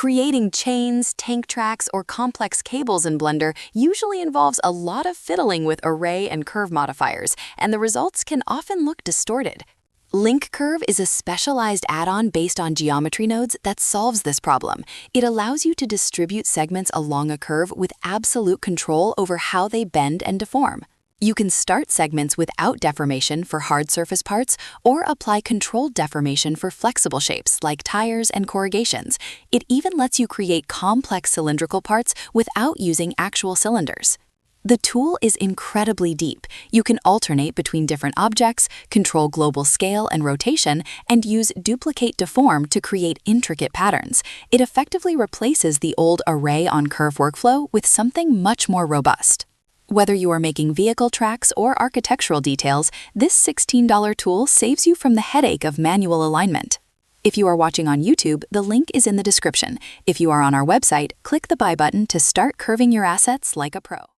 Creating chains, tank tracks, or complex cables in Blender usually involves a lot of fiddling with array and curve modifiers, and the results can often look distorted. Link Curve is a specialized add-on based on geometry nodes that solves this problem. It allows you to distribute segments along a curve with absolute control over how they bend and deform. You can start segments without deformation for hard surface parts or apply controlled deformation for flexible shapes like tires and corrugations. It even lets you create complex cylindrical parts without using actual cylinders. The tool is incredibly deep. You can alternate between different objects, control global scale and rotation, and use duplicate deform to create intricate patterns. It effectively replaces the old array on curve workflow with something much more robust. Whether you are making vehicle tracks or architectural details, this $16 tool saves you from the headache of manual alignment. If you are watching on YouTube, the link is in the description. If you are on our website, click the buy button to start curving your assets like a pro.